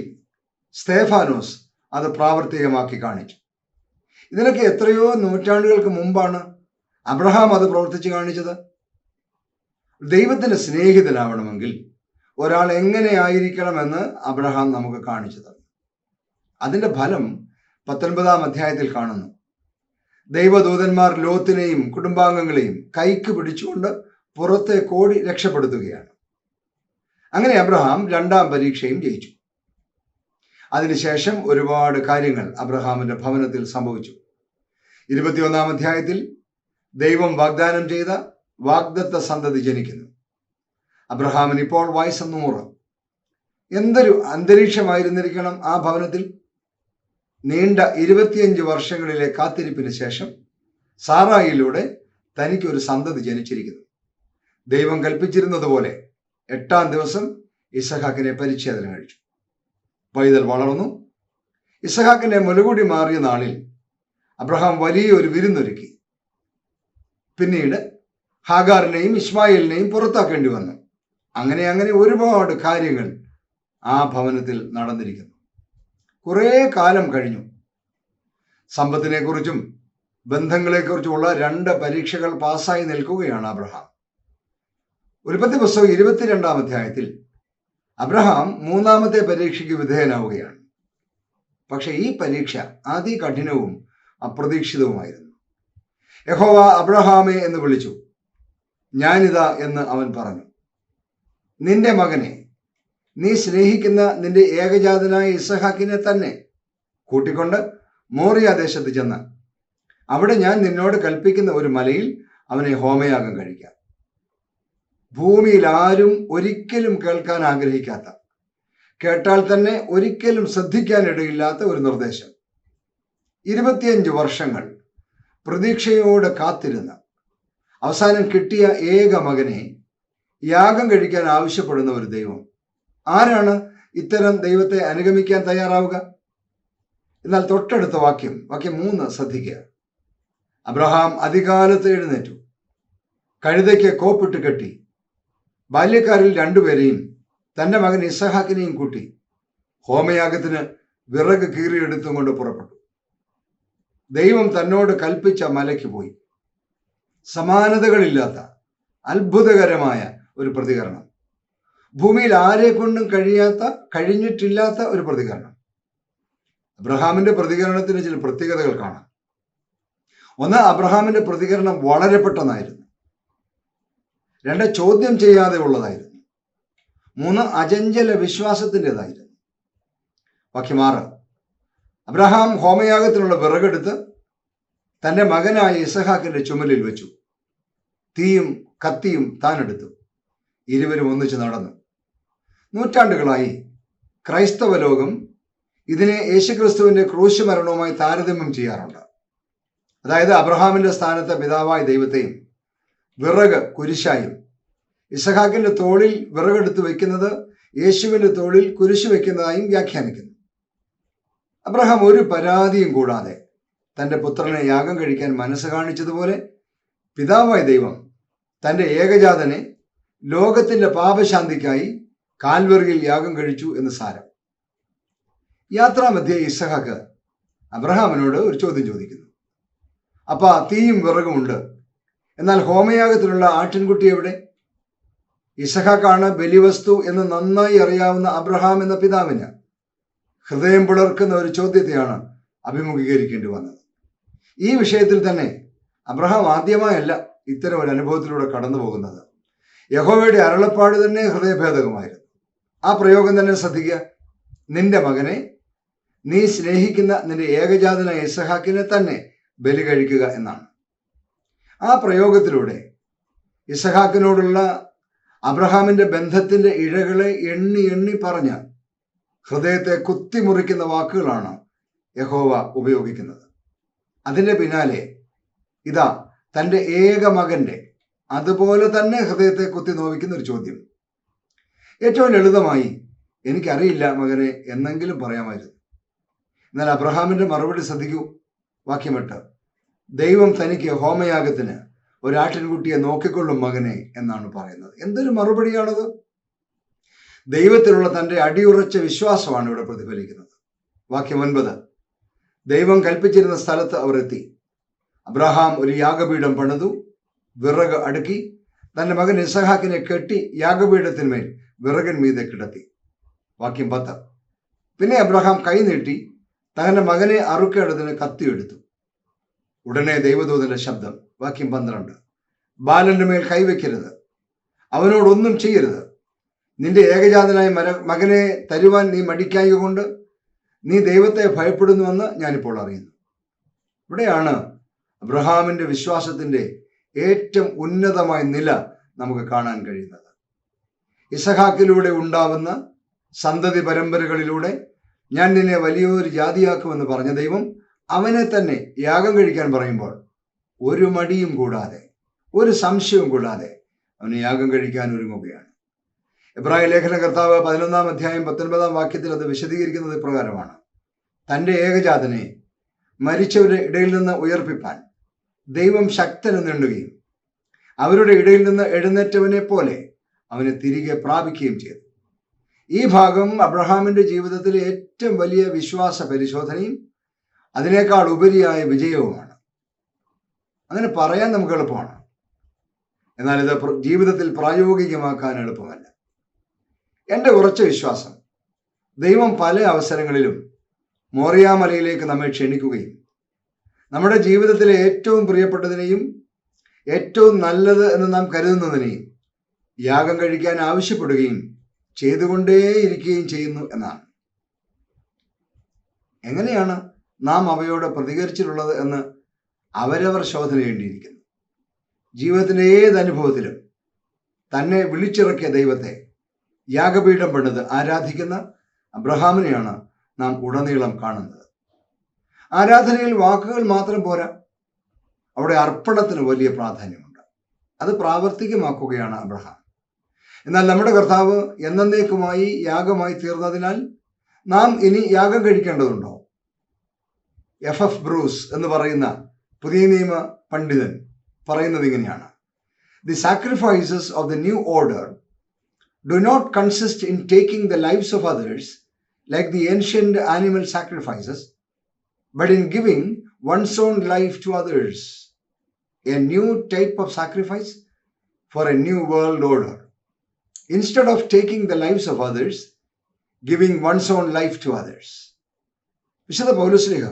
സ്തേഫാനോസ് അത് പ്രാവർത്തികമാക്കി കാണിച്ചു. ഇതിനൊക്കെ എത്രയോ നൂറ്റാണ്ടുകൾക്ക് മുമ്പാണ് അബ്രഹാം അത് പ്രവർത്തിച്ചു കാണിച്ചത്. ദൈവത്തിന്റെ സ്നേഹിതനാവണമെങ്കിൽ ഒരാൾ എങ്ങനെയായിരിക്കണമെന്ന് അബ്രഹാം നമുക്ക് കാണിച്ചു തന്നു. അതിന്റെ ഫലം 19-ാം അധ്യായത്തിൽ കാണുന്നു. ദൈവദൂതന്മാർ ലോത്തിനെയും കുടുംബാംഗങ്ങളെയും കൈക്ക് പിടിച്ചുകൊണ്ട് പുറത്തേക്ക് ഓടി രക്ഷപ്പെടുത്തുകയാണ്. അങ്ങനെ അബ്രഹാം 2ാം പരീക്ഷയും ജയിച്ചു. അതിനുശേഷം ഒരുപാട് കാര്യങ്ങൾ അബ്രഹാമിന്റെ ഭവനത്തിൽ സംഭവിച്ചു. 21-ാം അധ്യായത്തിൽ ദൈവം വാഗ്ദാനം ചെയ്ത വാഗ്ദത്ത സന്തതി ജനിക്കുന്നു. അബ്രഹാമിന് ഇപ്പോൾ വയസ്സ് 100. എന്തൊരു അന്തരീക്ഷമായിരുന്നിരിക്കണം ആ ഭവനത്തിൽ. നീണ്ട 25 വർഷങ്ങളിലെ കാത്തിരിപ്പിന് ശേഷം സാറായിലൂടെ തനിക്കൊരു സന്തതി ജനിച്ചിരിക്കുന്നു. ദൈവം കൽപ്പിച്ചിരുന്നതുപോലെ 8-ാം ദിവസം ഇസഹാക്കിനെ പരിച്ഛേദന കഴിച്ചു. പൈതൽ വളർന്നു. ഇസഹാക്കിന്റെ മുലകുടി മാറിയ നാളിൽ അബ്രഹാം വലിയൊരു വിരുന്നൊരുക്കി. പിന്നീട് ഹാഗാറിനെയും ഇസ്മായിലിനെയും പുറത്താക്കേണ്ടി വന്നു. അങ്ങനെ ഒരുപാട് കാര്യങ്ങൾ ആ ഭവനത്തിൽ നടന്നിരിക്കുന്നു. കുറേ കാലം കഴിഞ്ഞു. സമ്പത്തിനെക്കുറിച്ചും ബന്ധങ്ങളെക്കുറിച്ചുമുള്ള 2 പരീക്ഷകൾ പാസ്സായി നിൽക്കുകയാണ് അബ്രഹാം. ഉൽപ്പത്തി പുസ്തകം 22-ാം അധ്യായത്തിൽ അബ്രഹാം 3ാമത്തെ പരീക്ഷയ്ക്ക് വിധേയനാവുകയാണ്. പക്ഷെ ഈ പരീക്ഷ അതികഠിനവും അപ്രതീക്ഷിതവുമായിരുന്നു. യഹോവ അബ്രഹാമേ എന്ന് വിളിച്ചു. ഞാനിതാ എന്ന് അവൻ പറഞ്ഞു. നിന്റെ മകനെ, നീ സ്നേഹിക്കുന്ന നിന്റെ ഏകജാതനായ ഇസഹാക്കിനെ തന്നെ കൂട്ടിക്കൊണ്ട് മോറിയ ദേശത്ത് ചെന്ന് അവിടെ ഞാൻ നിന്നോട് കൽപ്പിക്കുന്ന ഒരു മലയിൽ അവനെ ഹോമയാഗം കഴിക്കാം. ഭൂമിയിൽ ആരും ഒരിക്കലും കേൾക്കാൻ ആഗ്രഹിക്കാത്ത, കേട്ടാൽ തന്നെ ഒരിക്കലും ശ്രദ്ധിക്കാനിടയില്ലാത്ത ഒരു നിർദ്ദേശം. 25 വർഷങ്ങൾ പ്രതീക്ഷയോടെ കാത്തിരുന്ന അവസാനം കിട്ടിയ ഏക മകനെ യാഗം കഴിക്കാൻ ആവശ്യപ്പെടുന്ന ഒരു ദൈവം. ആരാണ് ഇത്തരം ദൈവത്തെ അനുഗമിക്കാൻ തയ്യാറാവുക? എന്നാൽ തൊട്ടടുത്ത വാക്യം 3 ശ്രദ്ധിക്കുക. അബ്രഹാം അതികാലത്ത് എഴുന്നേറ്റു, കഴുതയ്ക്ക് കോപ്പിട്ട് കെട്ടി, ബാല്യക്കാരിൽ 2 പേരെയും തന്റെ മകൻ ഇസഹാക്കിനെയും കൂട്ടി ഹോമയാഗത്തിന് വിറക് കീറിയെടുത്തും കൊണ്ട് പുറപ്പെട്ടു. ദൈവം തന്നോട് കൽപ്പിച്ച മലയ്ക്ക് പോയി. സമാനതകളില്ലാത്ത അത്ഭുതകരമായ ഒരു പ്രതികരണം, ഭൂമിയിൽ ആരെ കൊണ്ടും കഴിഞ്ഞിട്ടില്ലാത്ത ഒരു പ്രതികരണം. അബ്രഹാമിന്റെ പ്രതികരണത്തിന് ചില പ്രത്യേകതകൾ കാണാം. ഒന്ന്, അബ്രഹാമിന്റെ പ്രതികരണം വളരെ പെട്ടെന്നായിരുന്നു. രണ്ട്, ചോദ്യം ചെയ്യാതെ ഉള്ളതായിരുന്നു. മൂന്ന്, അചഞ്ചല വിശ്വാസത്തിൻ്റെതായിരുന്നു. വാക്യം 6, അബ്രഹാം ഹോമയാഗത്തിനുള്ള വിറകെടുത്ത് തൻ്റെ മകനായ ഇസഹാക്കിന്റെ ചുമലിൽ വെച്ചു. തീയും കത്തിയും താൻ എടുത്തു. ഇരുവരും ഒന്നിച്ച് നടന്നു. നൂറ്റാണ്ടുകളായി ക്രൈസ്തവ ലോകം ഇതിനെ യേശുക്രിസ്തുവിന്റെ ക്രൂശ് മരണവുമായി താരതമ്യം ചെയ്യാറുണ്ട്. അതായത് അബ്രഹാമിന്റെ സ്ഥാനത്ത് പിതാവായ ദൈവത്തെയും വിറക് കുരിശായും ഇസഹാക്കിന്റെ തോളിൽ വിറകെടുത്ത് വെക്കുന്നത് യേശുവിന്റെ തോളിൽ കുരിശ് വെക്കുന്നതായും വ്യാഖ്യാനിക്കുന്നു. അബ്രഹാം ഒരു പരാതിയും കൂടാതെ തൻ്റെ പുത്രനെ യാഗം കഴിക്കാൻ മനസ്സ് കാണിച്ചതുപോലെ പിതാവായ ദൈവം തൻ്റെ ഏകജാതനെ ലോകത്തിന്റെ പാപശാന്തിക്കായി കാൽവറിയിൽ യാഗം കഴിച്ചു എന്ന് സാരം. യാത്രാമധ്യേ ഇസഹാക്ക് അബ്രഹാമിനോട് ഒരു ചോദ്യം ചോദിക്കുന്നു. അപ്പാ, തീയും വിറകുമുണ്ട്, എന്നാൽ ഹോമയാഗത്തിലുള്ള ആട്ടിൻകുട്ടി എവിടെ? ഇസഹാക്കാണ് ബലിവസ്തു എന്ന് നന്നായി അറിയാവുന്ന അബ്രഹാം എന്ന പിതാവിന് ഹൃദയം പിളർക്കുന്ന ഒരു ചോദ്യത്തെയാണ് അഭിമുഖീകരിക്കേണ്ടി വന്നത്. ഈ വിഷയത്തിൽ തന്നെ അബ്രഹാം ആദ്യമായല്ല ഇത്തരം ഒരു അനുഭവത്തിലൂടെ കടന്നു പോകുന്നത്. യഹോവയുടെ അരുളപ്പാട് തന്നെ ഹൃദയഭേദകമായിരുന്നു. ആ പ്രയോഗം തന്നെ ശ്രദ്ധിക്കുക. നിന്റെ മകനെ, നീ സ്നേഹിക്കുന്ന നിന്റെ ഏകജാതനായ ഇസഹാക്കിനെ തന്നെ ബലി കഴിക്കുക എന്നാണ്. ആ പ്രയോഗത്തിലൂടെ ഇസഹാക്കിനോടുള്ള അബ്രഹാമിന്റെ ബന്ധത്തിന്റെ ഇഴകളെ എണ്ണി എണ്ണി പറഞ്ഞ ഹൃദയത്തെ കുത്തിമുറിക്കുന്ന വാക്കുകളാണ് യഹോവ ഉപയോഗിക്കുന്നത്. അതിൻ്റെ പിന്നാലെ ഇതാ തൻ്റെ ഏക മകന്റെ അതുപോലെ തന്നെ ഹൃദയത്തെ കുത്തി നോവിക്കുന്ന ഒരു ചോദ്യം. ഏറ്റവും ലളിതമായി, എനിക്കറിയില്ല മകനെ എന്നെങ്കിലും പറയാമായിരുന്നു. എന്നാൽ അബ്രഹാമിന്റെ മറുപടി ശ്രദ്ധിക്കൂ. വാക്യം 8, ദൈവം തനിക്ക് ഹോമയാഗത്തിന് ഒരാട്ടിൻകുട്ടിയെ നോക്കിക്കൊള്ളും മകനെ എന്നാണ് പറയുന്നത്. എന്തൊരു മറുപടിയാണത്! ദൈവത്തിലുള്ള തൻ്റെ അടിയുറച്ച വിശ്വാസമാണ് ഇവിടെ പ്രതിഫലിക്കുന്നത്. വാക്യം 9, ദൈവം കൽപ്പിച്ചിരുന്ന സ്ഥലത്ത് അവർ എത്തി. അബ്രഹാം ഒരു യാഗപീഠം പണിതു, വിറക് അടുക്കി, തൻ്റെ മകൻ ഇസഹാക്കിനെ കെട്ടി യാഗപീഠത്തിന്മേൽ വിറകിൻ മീതെ കിടത്തി. വാക്യം 10, പിന്നെ അബ്രഹാം കൈനീട്ടി തന്റെ മകനെ അറുക്കേണ്ടതിന് കത്തിയെടുത്തു. ഉടനെ ദൈവദൂതന്റെ ശബ്ദം. വാക്യം 12, ബാലന്റെ മേൽ കൈവയ്ക്കരുത്, അവനോടൊന്നും ചെയ്യരുത്. നിന്റെ ഏകജാതനായ മകനെ തരുവാൻ നീ മടിക്കായക കൊണ്ട് നീ ദൈവത്തെ ഭയപ്പെടുന്നുവെന്ന് ഞാനിപ്പോൾ അറിയുന്നു. ഇവിടെയാണ് അബ്രഹാമിന്റെ വിശ്വാസത്തിന്റെ ഏറ്റവും ഉന്നതമായ നില നമുക്ക് കാണാൻ കഴിയുന്നത്. ഇസഹാക്കിലൂടെ ഉണ്ടാവുന്ന സന്തതി പരമ്പരകളിലൂടെ ഞാൻ നിന്നെ വലിയൊരു ജാതിയാക്കുമെന്ന് പറഞ്ഞ ദൈവം അവനെ തന്നെ യാഗം കഴിക്കാൻ പറയുമ്പോൾ ഒരു മടിയും കൂടാതെ, ഒരു സംശയവും കൂടാതെ അവന് യാഗം കഴിക്കാൻ ഒരുങ്ങുകയാണ്. എബ്രായ ലേഖന കർത്താവ് 11-ാം അധ്യായം 19-ാം വാക്യത്തിൽ അത് വിശദീകരിക്കുന്നത് ഇപ്രകാരമാണ്: തൻ്റെ ഏകജാതനെ മരിച്ചവരുടെ ഇടയിൽ നിന്ന് ഉയർപ്പിപ്പാൻ ദൈവം ശക്തനെന്ന് എണ്ണുകയും അവരുടെ ഇടയിൽ നിന്ന് എഴുന്നേറ്റവനെ പോലെ അവനെ തിരികെ പ്രാപിക്കുകയും ചെയ്തു. ഈ ഭാഗം അബ്രഹാമിന്റെ ജീവിതത്തിലെ ഏറ്റവും വലിയ വിശ്വാസ പരിശോധനയും അതിനേക്കാൾ ഉപരിയായ വിജയവുമാണ്. അങ്ങനെ പറയാൻ നമുക്ക് എളുപ്പമാണ്, എന്നാൽ ഇത് ജീവിതത്തിൽ പ്രായോഗികമാക്കാൻ എളുപ്പമല്ല. എൻ്റെ ഉറച്ച വിശ്വാസം, ദൈവം പല അവസരങ്ങളിലും മോറിയാമലയിലേക്ക് നമ്മെ ക്ഷണിക്കുകയും നമ്മുടെ ജീവിതത്തിലെ ഏറ്റവും പ്രിയപ്പെട്ടതിനെയും ഏറ്റവും നല്ലത് എന്ന് നാം കരുതുന്നതിനെയും യാഗം കഴിക്കാൻ ആവശ്യപ്പെടുകയും ചെയ്തുകൊണ്ടേയിരിക്കുകയും ചെയ്യുന്നു എന്നാണ്. എങ്ങനെയാണ് നാം അവയോട് പ്രതികരിച്ചിട്ടുള്ളത് എന്ന് അവരവർ ശോധന ചെയ്യേണ്ടിയിരിക്കുന്നു. ജീവിതത്തിൻ്റെ ഏത് അനുഭവത്തിലും തന്നെ വിളിച്ചിറക്കിയ ദൈവത്തെ യാഗപീഠം പണിത് ആരാധിക്കുന്ന അബ്രഹാമിനെയാണ് നാം ഉടനീളം കാണുന്നത്. ആരാധനയിൽ വാക്കുകൾ മാത്രം പോരാ, അവിടെ അർപ്പണത്തിന് വലിയ പ്രാധാന്യമുണ്ട്. അത് പ്രാവർത്തികമാക്കുകയാണ് അബ്രഹാം. എന്നാൽ നമ്മുടെ കർത്താവ് എന്നേക്കുമായി യാഗമായി തീർന്നതിനാൽ നാം ഇനി യാഗം കഴിക്കേണ്ടതുണ്ടോ? F.F. ബ്രൂസ് എന്ന് പറയുന്ന പുതിയ നിയമ പണ്ഡിതൻ പറയുന്നത് ഇങ്ങനെയാണ്: the sacrifices of the new order do not consist in taking the lives of others like the ancient animal sacrifices, but in giving one's own life to others, a new type of sacrifice for a new world order. Instead of taking the lives of others, giving one's own life to others. വിശുദ്ധ പൗലോസ്ലീഹ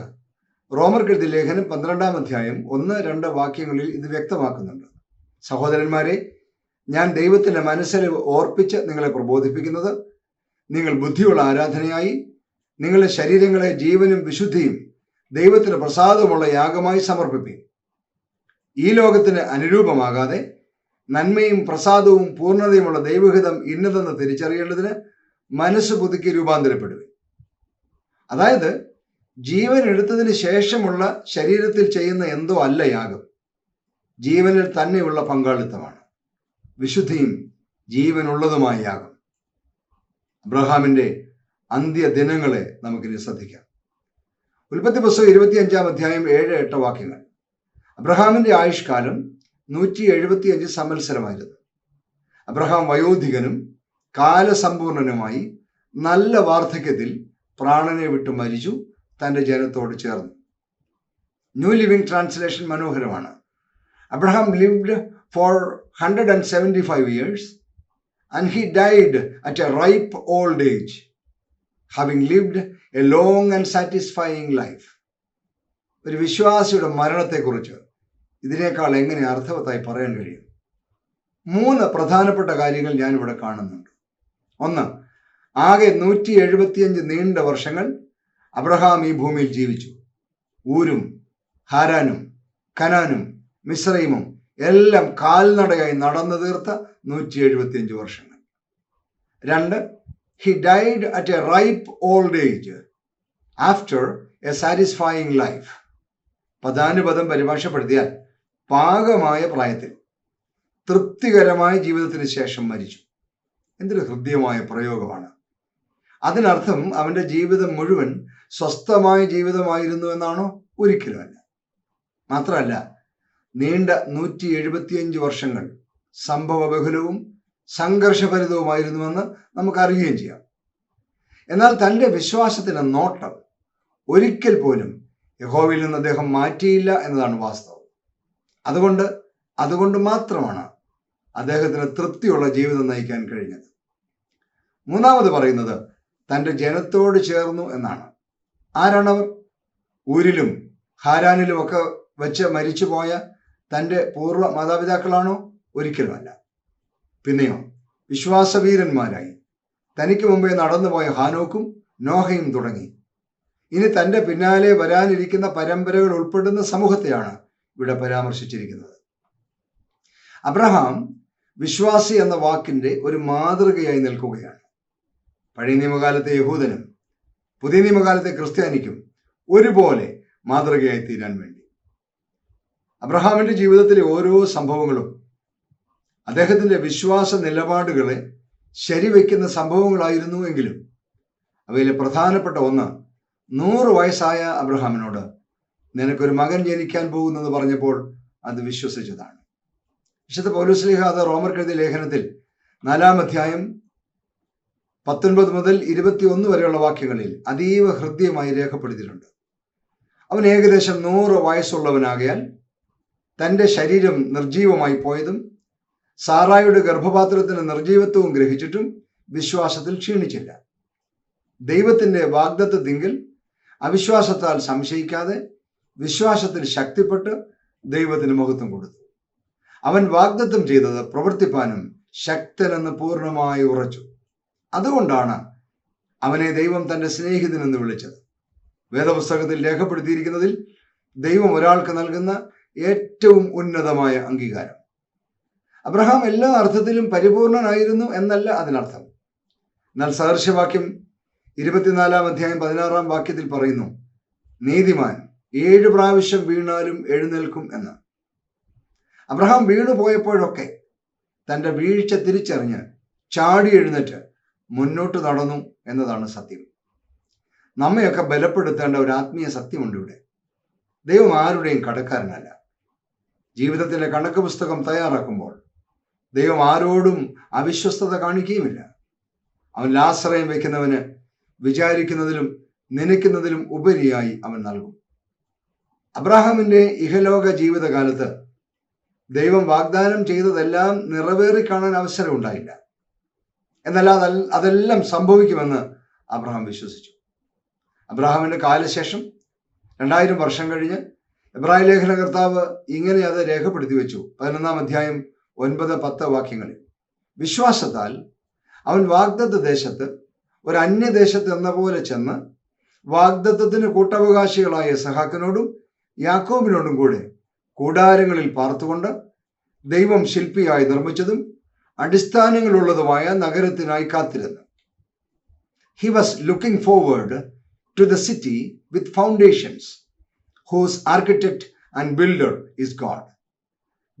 റോമർക്കെഴുതിയ ലേഖനം 12-ാം അധ്യായം 1-2 വാക്യങ്ങളിൽ ഇത് വ്യക്തമാക്കുന്നുണ്ട്. സഹോദരന്മാരെ, ഞാൻ ദൈവത്തിന്റെ മനസ്സിൽ ഓർപ്പിച്ച് നിങ്ങളെ പ്രബോധിപ്പിക്കുന്നത്, നിങ്ങൾ ബുദ്ധിയുള്ള ആരാധനയായി നിങ്ങളുടെ ശരീരങ്ങളെ ജീവനും വിശുദ്ധിയും ദൈവത്തിന് പ്രസാദമുള്ള യാഗമായി സമർപ്പിപ്പീൻ. ഈ ലോകത്തിന് അനുരൂപമാകാതെ നന്മയും പ്രസാദവും പൂർണ്ണതയുമുള്ള ദൈവഹിതം ഇന്നതെന്ന് തിരിച്ചറിയേണ്ടതിന് മനസ്സ് പുതുക്കി രൂപാന്തരപ്പെടുവീൻ. അതായത്, ജീവൻ എടുത്തതിന് ശേഷമുള്ള ശരീരത്തിൽ ചെയ്യുന്ന എന്തോ അല്ല യാഗം, ജീവനിൽ തന്നെയുള്ള പങ്കാളിത്തമാണ്. വിശുദ്ധിയും ജീവനുള്ളതുമായ യാഗം. അബ്രഹാമിന്റെ അന്ത്യദിനങ്ങളെ നമുക്കിനി ശ്രദ്ധിക്കാം. ഉൽപ്പത്തി പുസ്തകം 25-ാം അധ്യായം 7-8 വാക്യങ്ങൾ. അബ്രഹാമിന്റെ ആയുഷ്കാലം 175 സംവത്സരമായിരുന്നു. അബ്രഹാം വയോധികനും കാലസമ്പൂർണനുമായി നല്ല വാർദ്ധക്യത്തിൽ പ്രാണനെ വിട്ടു മരിച്ചു, തന്റെ ജനത്തോട് ചേർന്നു. ന്യൂ ലിവിംഗ് ട്രാൻസ്ലേഷൻ മനോഹരമാണ്. Abraham lived for 175 years and he died at a ripe old age, having lived a long and satisfying life. ഒരു വിശ്വാസിയുടെ മരണത്തെക്കുറിച്ച് ഇതിനേക്കാൾ എങ്ങനെ അർത്ഥവത്തായി പറയാൻ കഴിയും? 3 പ്രധാനപ്പെട്ട കാര്യങ്ങൾ ഞാനിവിടെ കാണുന്നുണ്ട്. ഒന്ന്, ആകെ 175 നീണ്ട വർഷങ്ങൾ അബ്രഹാം ഈ ഭൂമിയിൽ ജീവിച്ചു. ഊരും ഹാരാനും കനാനും മിസ്രൈമും എല്ലാം കാൽനടയായി നടന്നു തീർത്ത 175 വർഷങ്ങൾ. 2, he died at a ripe old age after a satisfying life. പദാനുപദം പരിഭാഷപ്പെടുത്തിയാൽ പാകമായ പ്രായത്തിൽ തൃപ്തികരമായ ജീവിതത്തിന് ശേഷം മരിച്ചു. എന്തൊരു ഹൃദ്യമായ പ്രയോഗമാണ്. അതിനർത്ഥം അവന്റെ ജീവിതം മുഴുവൻ സ്വസ്ഥമായ ജീവിതമായിരുന്നു എന്നാണോ? ഒരിക്കലുമല്ല. മാത്രമല്ല, നീണ്ട 175 വർഷങ്ങൾ സംഭവബഹുലവും സംഘർഷഭരിതവുമായിരുന്നുവെന്ന് നമുക്കറിയുകയും ചെയ്യാം. എന്നാൽ തൻ്റെ വിശ്വാസത്തിന് നോട്ടം ഒരിക്കൽ പോലും യഹോവയിൽ നിന്ന് അദ്ദേഹം മാറ്റിയില്ല എന്നതാണ് വാസ്തവം. അതുകൊണ്ട് മാത്രമാണ് അദ്ദേഹത്തിന് തൃപ്തിയുള്ള ജീവിതം നയിക്കാൻ കഴിഞ്ഞത്. 3-ാമത് പറയുന്നത് തൻ്റെ ജനത്തോട് ചേർന്നു എന്നാണ്. ആരാണവർ? ഊരിലും ഹാരാനിലും ഒക്കെ വെച്ച് മരിച്ചുപോയ തൻ്റെ പൂർവ്വ മാതാപിതാക്കളാണോ? ഒരിക്കലുമല്ല. പിന്നെയോ, വിശ്വാസവീരന്മാരായി തനിക്ക് മുമ്പേ നടന്നുപോയ ഹാനോക്കും നോഹയും തുടങ്ങി ഇനി തൻ്റെ പിന്നാലെ വരാനിരിക്കുന്ന പരമ്പരകൾ ഉൾപ്പെടുന്ന സമൂഹത്തെയാണ് ഇവിടെ പരാമർശിച്ചിരിക്കുന്നത്. അബ്രഹാം വിശ്വാസി എന്ന വാക്കിന്റെ ഒരു മാതൃകയായി നിൽക്കുകയാണ്. പഴയ നിയമകാലത്തെ യഹൂദനും പുതിയ നിയമകാലത്തെ ക്രിസ്ത്യാനിക്കും ഒരുപോലെ മാതൃകയായി തീരാൻ വേണ്ടി. അബ്രഹാമിന്റെ ജീവിതത്തിലെ ഓരോ സംഭവങ്ങളും അദ്ദേഹത്തിന്റെ വിശ്വാസ നിലപാടുകളെ ശരിവെക്കുന്ന സംഭവങ്ങളായിരുന്നു എങ്കിലും അവയിലെ പ്രധാനപ്പെട്ട ഒന്ന്, 100 വയസ്സായ അബ്രഹാമിനോട് നിനക്കൊരു മകൻ ജനിക്കാൻ പോകുന്നെന്ന് പറഞ്ഞപ്പോൾ അത് വിശ്വസിച്ചതാണ്. വിശുദ്ധ പൗലോസ്ലീഹ അത് റോമർക്കെഴുതിയ ലേഖനത്തിൽ 4-ാം അധ്യായം 19 മുതൽ 21 വരെയുള്ള വാക്യങ്ങളിൽ അതീവ ഹൃദ്യമായി രേഖപ്പെടുത്തിയിട്ടുണ്ട്. അവൻ ഏകദേശം 100 വയസ്സുള്ളവനാകയാൽ തൻ്റെ ശരീരം നിർജീവമായി പോയതും സാറായുടെ ഗർഭപാത്രത്തിന് നിർജീവത്വവും ഗ്രഹിച്ചിട്ടും വിശ്വാസത്തിൽ ക്ഷീണിച്ചില്ല. ദൈവത്തിൻ്റെ വാഗ്ദത്തത്തിങ്കിൽ അവിശ്വാസത്താൽ സംശയിക്കാതെ വിശ്വാസത്തിൽ ശക്തിപ്പെട്ട് ദൈവത്തിന് മഹത്വം കൊടുത്തു. അവൻ വാഗ്ദത്തം ചെയ്തത് പ്രവർത്തിപ്പാനും ശക്തനെന്ന് പൂർണ്ണമായി ഉറച്ചു. അതുകൊണ്ടാണ് അവനെ ദൈവം തൻ്റെ സ്നേഹിതനെന്ന് വിളിച്ചത്. വേദപുസ്തകത്തിൽ രേഖപ്പെടുത്തിയിരിക്കുന്നതിൽ ദൈവം ഒരാൾക്ക് നൽകുന്ന ഏറ്റവും ഉന്നതമായ അംഗീകാരം. അബ്രഹാം എല്ലാ അർത്ഥത്തിലും പരിപൂർണനായിരുന്നു എന്നല്ല അതിനർത്ഥം. എന്നാൽ സദൃശവാക്യം 24-ാം അധ്യായം 16-ാം വാക്യത്തിൽ പറയുന്നു, നീതിമാൻ 7 പ്രാവശ്യം വീണാലും എഴുന്നേൽക്കും എന്ന്. അബ്രഹാം വീണുപോയപ്പോഴൊക്കെ തൻ്റെ വീഴ്ച തിരിച്ചറിഞ്ഞ് ചാടി എഴുന്നേറ്റ് മുന്നോട്ട് നടന്നു എന്നതാണ് സത്യം. നമ്മയൊക്കെ ബലപ്പെടുത്തേണ്ട ഒരു ആത്മീയ സത്യമുണ്ട് ഇവിടെ. ദൈവം ആരുടെയും കടക്കാരനല്ല. ജീവിതത്തിൻ്റെ കണക്ക് പുസ്തകം തയ്യാറാക്കുമ്പോൾ ദൈവം ആരോടും അവിശ്വസ്തത കാണിക്കുകയുമില്ല. അവൻ ആശ്രയം വയ്ക്കുന്നവന് വിചാരിക്കുന്നതിലും നനയ്ക്കുന്നതിലും ഉപരിയായി അവൻ നൽകും. അബ്രാഹാമിന്റെ ഇഹലോക ജീവിതകാലത്ത് ദൈവം വാഗ്ദാനം ചെയ്തതെല്ലാം നിറവേറി കാണാൻ അവസരം ഉണ്ടായില്ല. എന്നാൽ അതെല്ലാം സംഭവിക്കുമെന്ന് അബ്രഹാം വിശ്വസിച്ചു. അബ്രഹാമിന്റെ കാലശേഷം 2000 വർഷം കഴിഞ്ഞ് എബ്രായ ലേഖന കർത്താവ് ഇങ്ങനെ അത് രേഖപ്പെടുത്തി വെച്ചു. 11-ാം അധ്യായം 9-10 വാക്യങ്ങളിൽ, വിശ്വാസത്താൽ അവൻ വാഗ്ദത്ത ദേശത്ത് ഒരു അന്യദേശത്ത് എന്ന പോലെ ചെന്ന് വാഗ്ദത്തത്തിന് കൂട്ടവകാശികളായ യിസ്ഹാക്കിനോടും യാക്കോബിനോടും കൂടെ കൂടാരങ്ങളിൽ പാർത്തുകൊണ്ട് ദൈവം ശില്പിയായി നിർമ്മിച്ചതും അടിസ്ഥാനങ്ങളുള്ളതുമായ നഗരത്തിനായി കാത്തിരുന്നു. He was looking forward to the city with foundations, whose architect and builder is God.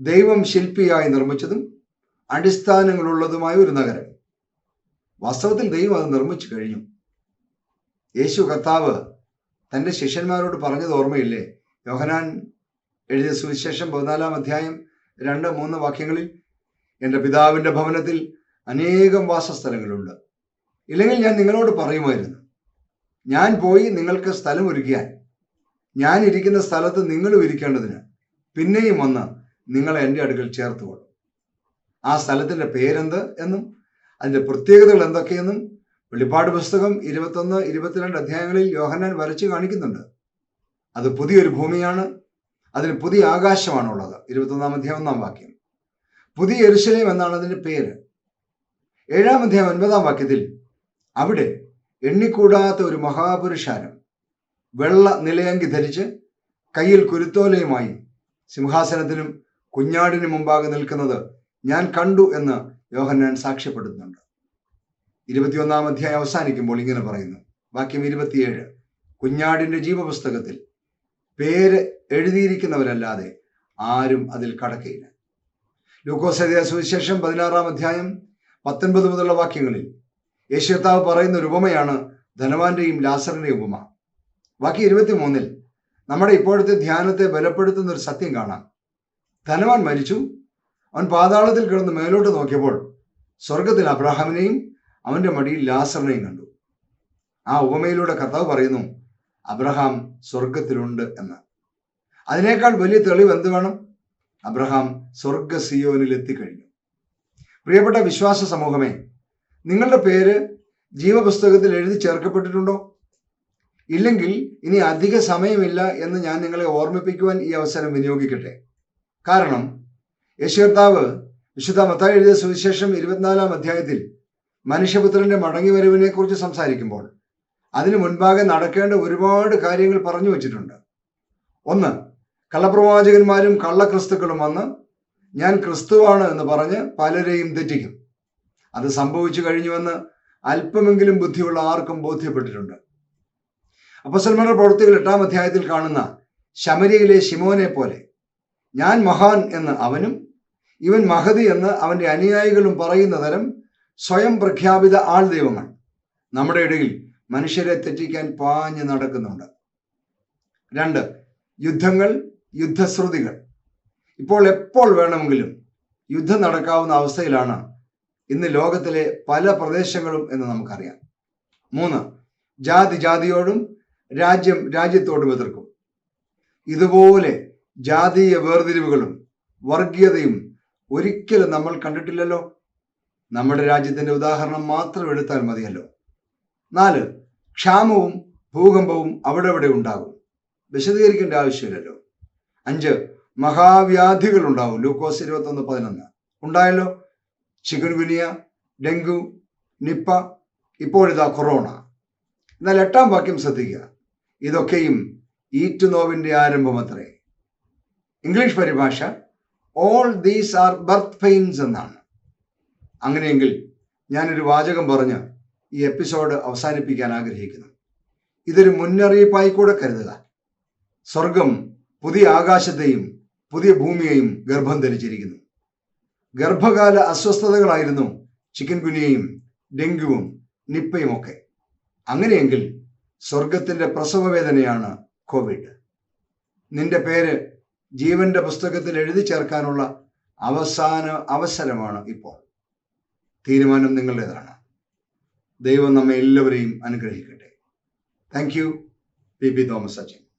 ദൈവം ശില്പിയായി നിർമ്മിച്ചതും അടിസ്ഥാനങ്ങളുള്ളതുമായ ഒരു നഗരം. വാസ്തവത്തിൽ ദൈവം അത് നിർമ്മിച്ചു കഴിഞ്ഞു. യേശു കർത്താവ് തൻ്റെ ശിഷ്യന്മാരോട് പറഞ്ഞത് ഓർമ്മയില്ലേ? യോഹന്നാൻ എഴുതിയ സുവിശേഷം 14-ാം അധ്യായം 2-3 വാക്യങ്ങളിൽ, എൻ്റെ പിതാവിൻ്റെ ഭവനത്തിൽ അനേകം വാസസ്ഥലങ്ങളുണ്ട്, ഇല്ലെങ്കിൽ ഞാൻ നിങ്ങളോട് പറയുമായിരുന്നു. ഞാൻ പോയി നിങ്ങൾക്ക് സ്ഥലം ഒരുക്കിയാൽ ഞാൻ ഇരിക്കുന്ന സ്ഥലത്ത് നിങ്ങളും ഇരിക്കേണ്ടതിന് പിന്നെയും വന്ന് നിങ്ങളെ എൻ്റെ അടുക്കൽ ചേർത്തുകൊള്ളും. ആ സ്ഥലത്തിൻ്റെ പേരെന്ത് എന്നും അതിൻ്റെ പ്രത്യേകതകൾ എന്തൊക്കെയെന്നും വെളിപ്പാട് പുസ്തകം 21-22 അധ്യായങ്ങളിൽ യോഹന്നാൻ വരച്ച് കാണിക്കുന്നുണ്ട്. അത് പുതിയൊരു ഭൂമിയാണ്, അതിന് പുതിയ ആകാശമാണുള്ളത്. 21-ാം അധ്യായം 1-ാം വാക്യം. പുതിയ യെരൂശലേം എന്നാണ് അതിൻ്റെ പേര്. 7-ാം അധ്യായം 9-ാം വാക്യത്തിൽ അവിടെ എണ്ണിക്കൂടാത്ത ഒരു മഹാപുരുഷാരം വെള്ള നിലയങ്കി ധരിച്ച് കയ്യിൽ കുരുത്തോലയുമായി സിംഹാസനത്തിനും കുഞ്ഞാടിനും മുമ്പാകെ നിൽക്കുന്നത് ഞാൻ കണ്ടു എന്ന് യോഹന്നാൻ സാക്ഷ്യപ്പെടുത്തുന്നുണ്ട്. 21-ാം അധ്യായം അവസാനിക്കുമ്പോൾ ഇങ്ങനെ പറയുന്നു, വാക്യം 27, കുഞ്ഞാടിൻ്റെ ജീവപുസ്തകത്തിൽ പേര് എഴുതിയിരിക്കുന്നവരല്ലാതെ ആരും അതിൽ കടക്കയില്ല. ലൂക്കോസ് എഴുതിയ സുവിശേഷം 16-ാം അധ്യായം 19 മുതലുള്ള വാക്യങ്ങളിൽ യേശു കർത്താവ് പറയുന്ന ഒരു ഉപമയാണ് ധനവാന്റെയും ലാസറിന്റെയും ഉപമ. വാക്യം 23-ൽ നമ്മുടെ ഇപ്പോഴത്തെ ധ്യാനത്തെ ബലപ്പെടുത്തുന്ന ഒരു സത്യം കാണാം. ധനവാൻ മരിച്ചു, അവൻ പാതാളത്തിൽ കിടന്ന് മേലോട്ട് നോക്കിയപ്പോൾ സ്വർഗത്തിൽ അബ്രഹാമിനെയും അവന്റെ മടിയിൽ ലാസറിനെയും കണ്ടു. ആ ഉപമയിലൂടെ കർത്താവ് പറയുന്നു, അബ്രഹാം സ്വർഗത്തിലുണ്ട് എന്ന്. അതിനേക്കാൾ വലിയ തെളിവ് എന്ത് വേണം? അബ്രഹാം സ്വർഗ സിയോനിൽ എത്തിക്കഴിഞ്ഞു. പ്രിയപ്പെട്ട വിശ്വാസ സമൂഹമേ, നിങ്ങളുടെ പേര് ജീവപുസ്തകത്തിൽ എഴുതി ചേർക്കപ്പെട്ടിട്ടുണ്ടോ? ഇല്ലെങ്കിൽ ഇനി അധിക സമയമില്ല എന്ന് ഞാൻ നിങ്ങളെ ഓർമ്മിപ്പിക്കുവാൻ ഈ അവസരം വിനിയോഗിക്കട്ടെ. കാരണം യേശു കർത്താവ് വിശുദ്ധ മത്തായി എഴുതിയ സുവിശേഷം 24-ാം അധ്യായത്തിൽ മനുഷ്യപുത്രന്റെ മടങ്ങിവരവിനെ കുറിച്ച് സംസാരിക്കുമ്പോൾ അതിനു മുൻപാകെ നടക്കേണ്ട ഒരുപാട് കാര്യങ്ങൾ പറഞ്ഞു വച്ചിട്ടുണ്ട്. ഒന്ന്, കള്ളപ്രവാചകന്മാരും കള്ളക്രിസ്തുക്കളും വന്ന് ഞാൻ ക്രിസ്തുവാണ് എന്ന് പറഞ്ഞ് പലരെയും തെറ്റിക്കും. അത് സംഭവിച്ചു കഴിഞ്ഞുവെന്ന് അല്പമെങ്കിലും ബുദ്ധിയുള്ള ആർക്കും ബോധ്യപ്പെട്ടിട്ടുണ്ട്. അപ്പോസ്തലന്മാരുടെ പ്രവൃത്തികൾ 8-ാം അധ്യായത്തിൽ കാണുന്ന ശമര്യയിലെ ശിമോനെ പോലെ ഞാൻ മഹാൻ എന്ന് അവനും ഇവൻ മഹതി എന്ന് അവന്റെ അനുയായികളും പറയുന്ന തരം സ്വയം പ്രഖ്യാപിത ആൾ ദൈവങ്ങൾ നമ്മുടെ ഇടയിൽ മനുഷ്യരെ തെറ്റിക്കാൻ പാഞ്ഞു നടക്കുന്നുണ്ട്. 2, യുദ്ധങ്ങൾ, യുദ്ധശ്രുതികൾ. ഇപ്പോൾ എപ്പോൾ വേണമെങ്കിലും യുദ്ധം നടക്കാവുന്ന അവസ്ഥയിലാണ് ഇന്ന് ലോകത്തിലെ പല പ്രദേശങ്ങളും എന്ന് നമുക്കറിയാം. 3, ജാതി ജാതിയോടും രാജ്യം രാജ്യത്തോടും എതിർക്കും. ഇതുപോലെ ജാതീയ വേർതിരിവുകളും വർഗീയതയും ഒരിക്കലും നമ്മൾ കണ്ടിട്ടില്ലല്ലോ. നമ്മുടെ രാജ്യത്തിന്റെ ഉദാഹരണം മാത്രം എടുത്താൽ മതിയല്ലോ. 4, ക്ഷാമവും ഭൂകമ്പവും അവിടെ ഉണ്ടാകും, വിശദീകരിക്കേണ്ട ആവശ്യമില്ലല്ലോ. 5, മഹാവ്യാധികൾ ഉണ്ടാവും. ലൂക്കോസ് 21:11 ഉണ്ടായല്ലോ. ചിക്കൻ ഗുനിയ, ഡെങ്കു, നിപ്പ, ഇപ്പോഴിതാ കൊറോണ. എന്നാൽ 8-ാം വാക്യം ശ്രദ്ധിക്കുക, ഇതൊക്കെയും ഈറ്റുനോവിന്റെ ആരംഭമത്രേ. ഇംഗ്ലീഷ് പരിഭാഷ all these are birth pains എന്നാണ്. അങ്ങനെയെങ്കിൽ ഞാനൊരു വാചകം പറഞ്ഞ് ഈ എപ്പിസോഡ് അവസാനിപ്പിക്കാൻ ആഗ്രഹിക്കുന്നു. ഇതൊരു മുന്നറിയിപ്പായി കൂടെ കരുതുക. സ്വർഗം പുതിയ ആകാശത്തെയും പുതിയ ഭൂമിയെയും ഗർഭം ധരിച്ചിരിക്കുന്നു. ഗർഭകാല അസ്വസ്ഥതകളായിരുന്നു ചിക്കൻ ഗുനിയയും ഡെങ്കുവും നിപ്പയും ഒക്കെ. അങ്ങനെയെങ്കിൽ സ്വർഗത്തിന്റെ പ്രസവവേദനയാണ് കോവിഡ്. നിന്റെ പേര് ജീവന്റെ പുസ്തകത്തിൽ എഴുതി ചേർക്കാനുള്ള അവസാന അവസരമാണ് ഇപ്പോൾ. തീരുമാനം നിങ്ങളുടേതാണ്. ദൈവം നമ്മെ എല്ലാവരെയും അനുഗ്രഹിക്കട്ടെ. Thank you. പി തോമസ് അച്ഛൻ.